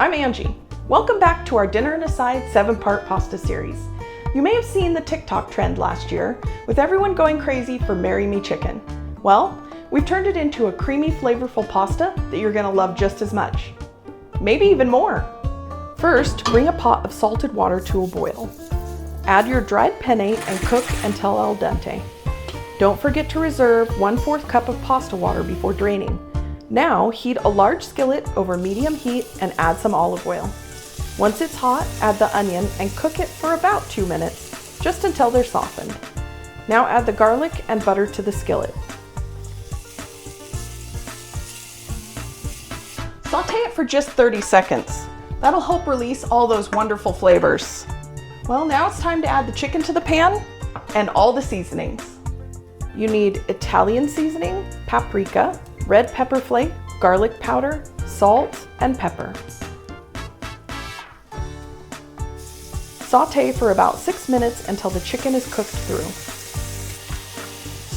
I'm Angie. Welcome back to our Dinner and a Side 7-part pasta series. You may have seen the TikTok trend last year with everyone going crazy for Marry Me Chicken. Well, we've turned it into a creamy, flavorful pasta that you're gonna love just as much. Maybe even more. First, bring a pot of salted water to a boil. Add your dried penne and cook until al dente. Don't forget to reserve 1/4 cup of pasta water before draining. Now heat a large skillet over medium heat and add some olive oil. Once it's hot, add the onion and cook it for about 2 minutes, just until they're softened. Now add the garlic and butter to the skillet. Saute it for just 30 seconds. That'll help release all those wonderful flavors. Well, now it's time to add the chicken to the pan and all the seasonings. You need Italian seasoning, paprika, red pepper flake, garlic powder, salt, and pepper. Saute for about 6 minutes until the chicken is cooked through.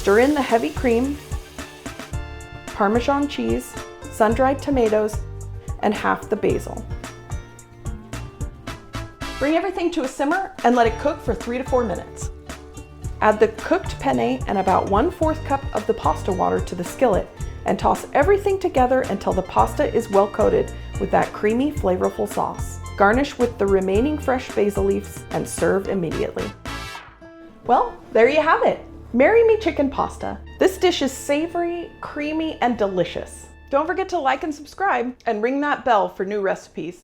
Stir in the heavy cream, Parmesan cheese, sun-dried tomatoes, and half the basil. Bring everything to a simmer and let it cook for 3 to 4 minutes. Add the cooked penne and about 1/4 cup of the pasta water to the skillet and toss everything together until the pasta is well coated with that creamy, flavorful sauce. Garnish with the remaining fresh basil leaves and serve immediately. Well, there you have it. Marry Me Chicken Pasta. This dish is savory, creamy, and delicious. Don't forget to like and subscribe and ring that bell for new recipes.